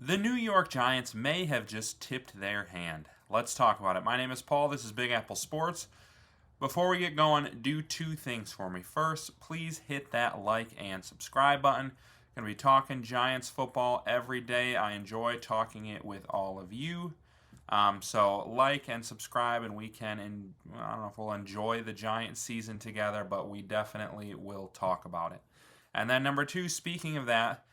The New York Giants may have just tipped their hand. Let's talk about it. My name is Paul. This is Big Apple Sports. Before we get going, do two things for me. First, please hit that like and subscribe button. Going to be talking Giants football every day. I enjoy talking it with all of you. So like and subscribe, and we can, I don't know if we'll enjoy the Giants season together, but we definitely will talk about it. And then number two, speaking of that,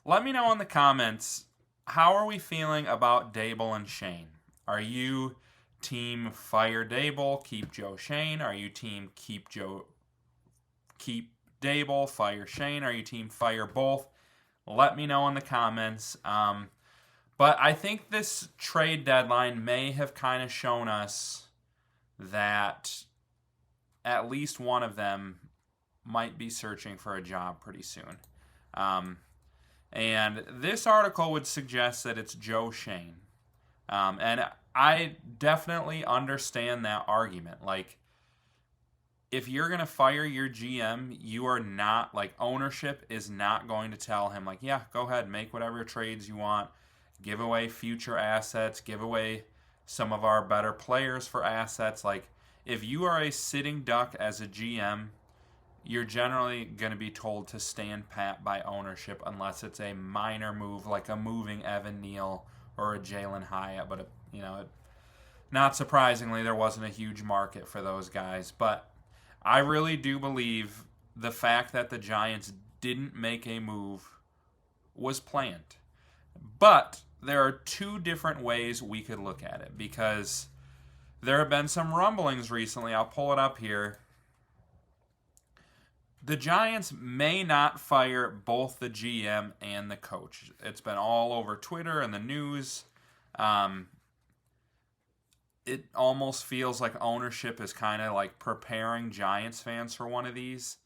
let me know in the comments, how are we feeling about Dable and Schoen? Are you team fire Dable, keep Joe Schoen? Are you team keep Dable, fire Schoen? Are you team fire both? Let me know in the comments. But I think this trade deadline may have kind of shown us that at least one of them might be searching for a job pretty soon. And this article would suggest that it's Joe Schoen. And I definitely understand that argument. Like, if you're going to fire your GM, you are not, like, ownership is not going to tell him, like, yeah, go ahead, make whatever trades you want, give away future assets, give away some of our better players for assets. Like, if you are a sitting duck as a GM, you're generally going to be told to stand pat by ownership unless it's a minor move like a moving Evan Neal or a Jalen Hyatt. But, not surprisingly, there wasn't a huge market for those guys. But I really do believe the fact that the Giants didn't make a move was planned. But there are two different ways we could look at it, because there have been some rumblings recently. I'll pull it up here. The Giants may not fire both the GM and the coach. It's been all over Twitter and the news. It almost feels like ownership is kind of like preparing Giants fans for one of these.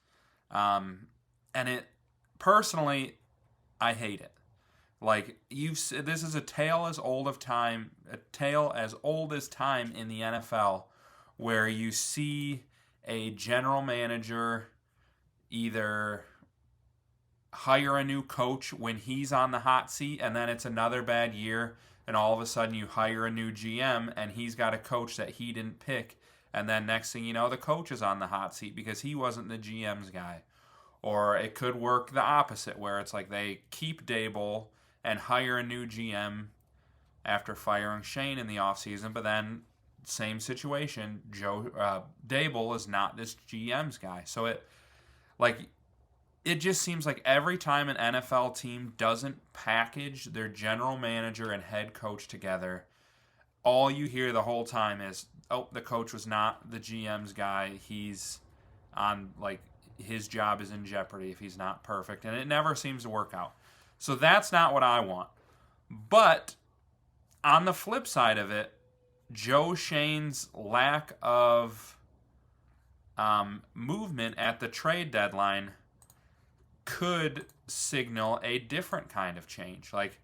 And it, personally, I hate it. Like, this is a tale as old as time in the NFL, where you see a general manager either hire a new coach when he's on the hot seat, and then it's another bad year, and all of a sudden you hire a new GM and he's got a coach that he didn't pick, and then next thing you know, the coach is on the hot seat because he wasn't the GM's guy. Or it could work the opposite, where it's like they keep Dable and hire a new GM after firing Schoen in the offseason, but then same situation, Dable is not this GM's guy. So it just seems like every time an NFL team doesn't package their general manager and head coach together, all you hear the whole time is, oh, the coach was not the GM's guy. He's on, like, his job is in jeopardy if he's not perfect. And it never seems to work out. So that's not what I want. But on the flip side of it, Joe Schoen's lack of movement at the trade deadline could signal a different kind of change. Like,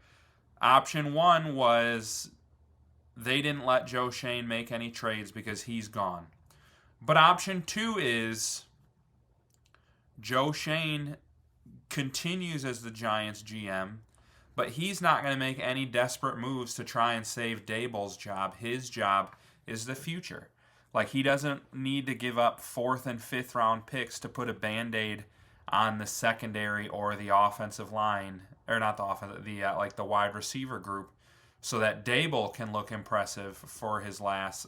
option one was they didn't let Joe Schoen make any trades because he's gone. But option two is Joe Schoen continues as the Giants GM, but he's not going to make any desperate moves to try and save Dable's job. His job is the future. Like, he doesn't need to give up 4th and 5th round picks to put a Band-Aid on the secondary or the offensive line, or not the offensive, the wide receiver group, so that Dable can look impressive for his last,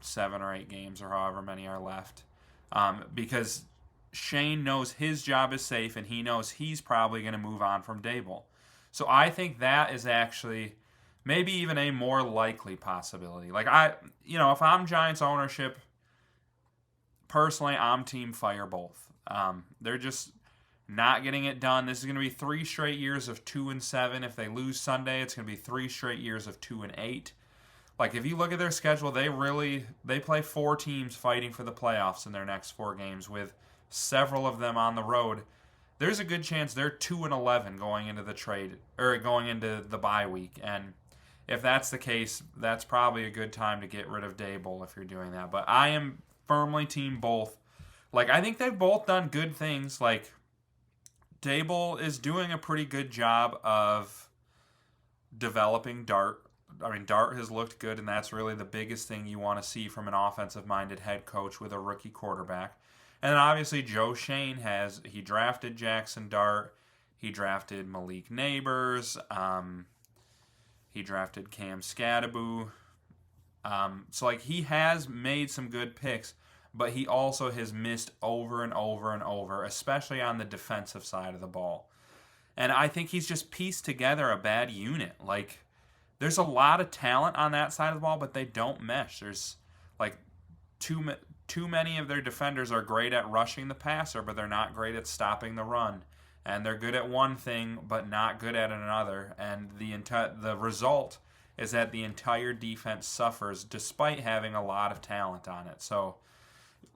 7 or 8 games or however many are left. Because Schoen knows his job is safe, and he knows he's probably going to move on from Dable. So I think that is actually maybe even a more likely possibility. Like, if I'm Giants ownership, personally, I'm team fire both. They're just not getting it done. This is going to be 3 straight years of 2-7. If they lose Sunday, it's going to be 3 straight years of 2-8. Like, if you look at their schedule, they play 4 teams fighting for the playoffs in their next 4 games, with several of them on the road. There's a good chance they're 2-11 going into the bye week. And if that's the case, that's probably a good time to get rid of Dable if you're doing that. But I am firmly team both. Like, I think they've both done good things. Like, Dable is doing a pretty good job of developing Dart. I mean, Dart has looked good, and that's really the biggest thing you want to see from an offensive-minded head coach with a rookie quarterback. And then obviously Joe Schoen he drafted Jackson Dart. He drafted Malik Neighbors. He drafted Cam Scadaboo. So, like, he has made some good picks, but he also has missed over and over and over, especially on the defensive side of the ball. And I think he's just pieced together a bad unit. Like, there's a lot of talent on that side of the ball, but they don't mesh. There's, like, too many of their defenders are great at rushing the passer, but they're not great at stopping the run. And they're good at one thing, but not good at another. And the result is that the entire defense suffers despite having a lot of talent on it. So,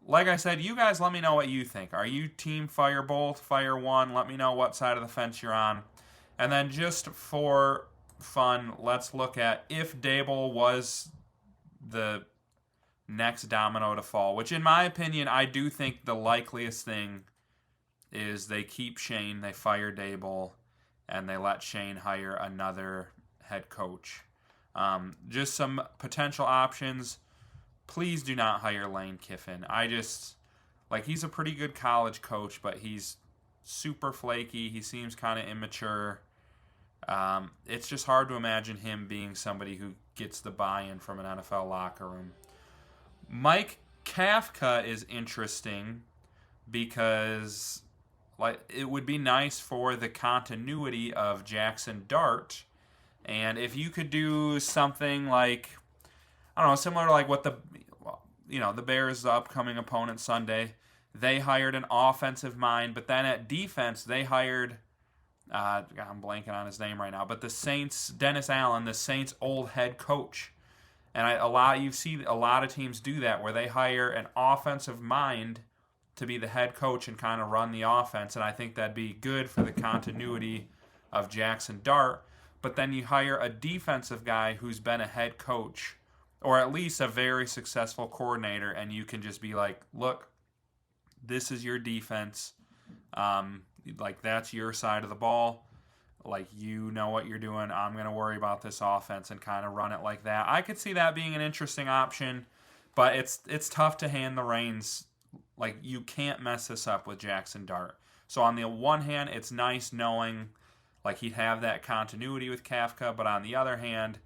like I said, you guys let me know what you think. Are you team fire both, fire one? Let me know what side of the fence you're on. And then just for fun, let's look at if Dable was the next domino to fall, which in my opinion, I do think the likeliest thing is they keep Shane, they fire Dable, and they let Shane hire another head coach. Just some potential options. Please do not hire Lane Kiffin. He's a pretty good college coach, but he's super flaky. He seems kind of immature. It's just hard to imagine him being somebody who gets the buy-in from an NFL locker room. Mike Kafka is interesting because it would be nice for the continuity of Jackson Dart. And if you could do something like, I don't know, similar to like what the Bears' upcoming opponent Sunday, they hired an offensive mind, but then at defense they hired, I'm blanking on his name right now, but the Saints, Dennis Allen, the Saints' old head coach. And you see a lot of teams do that where they hire an offensive mind to be the head coach and kind of run the offense, and I think that'd be good for the continuity of Jackson Dart. But then you hire a defensive guy who's been a head coach or at least a very successful coordinator, and you can just be like, look, this is your defense. That's your side of the ball. Like, you know what you're doing. I'm going to worry about this offense and kind of run it like that. I could see that being an interesting option, but it's tough to hand the reins. Like, you can't mess this up with Jackson Dart. So on the one hand, it's nice knowing like he'd have that continuity with Kafka, but on the other hand,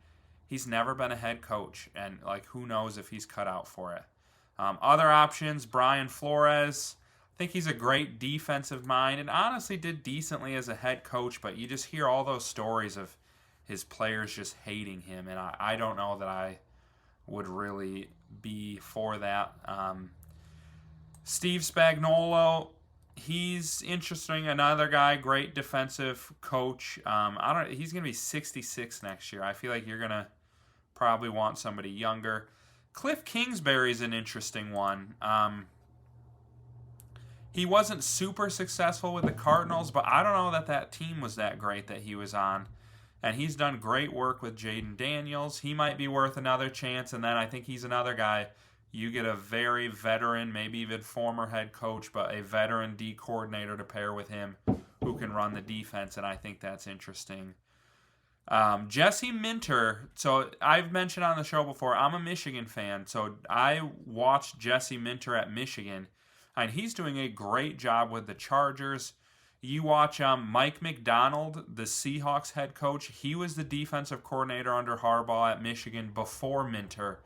he's never been a head coach, and like who knows if he's cut out for it. Other options, Brian Flores. I think he's a great defensive mind and honestly did decently as a head coach, but you just hear all those stories of his players just hating him, and I don't know that I would really be for that. Steve Spagnuolo, he's interesting. Another guy, great defensive coach. He's going to be 66 next year. I feel like you're going to probably want somebody younger. Cliff Kingsbury's an interesting one. He wasn't super successful with the Cardinals, but I don't know that team was that great that he was on. And he's done great work with Jaden Daniels. He might be worth another chance. And then I think he's another guy. You get a very veteran, maybe even former head coach, but a veteran D coordinator to pair with him who can run the defense, and I think that's interesting. Jesse Minter. So I've mentioned on the show before, I'm a Michigan fan, so I watched Jesse Minter at Michigan, and he's doing a great job with the Chargers. You watch Mike McDonald, the Seahawks head coach. He was the defensive coordinator under Harbaugh at Michigan before Minter.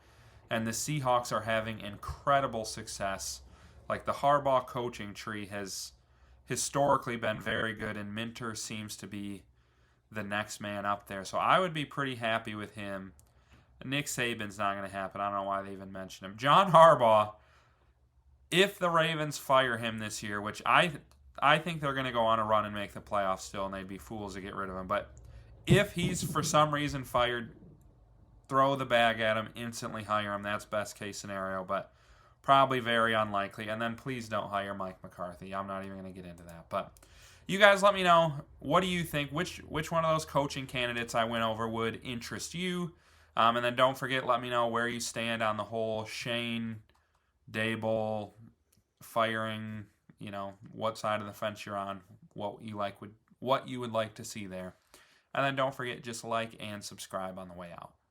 And the Seahawks are having incredible success. Like, the Harbaugh coaching tree has historically been very good, and Minter seems to be the next man up there. So I would be pretty happy with him. Nick Saban's not going to happen. I don't know why they even mentioned him. John Harbaugh, if the Ravens fire him this year, which I think they're going to go on a run and make the playoffs still, and they'd be fools to get rid of him. But if he's for some reason fired, throw the bag at him, instantly hire him. That's best case scenario, but probably very unlikely. And then please don't hire Mike McCarthy. I'm not even going to get into that. But you guys let me know, what do you think? Which one of those coaching candidates I went over would interest you? And then don't forget, let me know where you stand on the whole Shane, Dable firing, what side of the fence you're on, what you would like to see there. And then don't forget, just like and subscribe on the way out.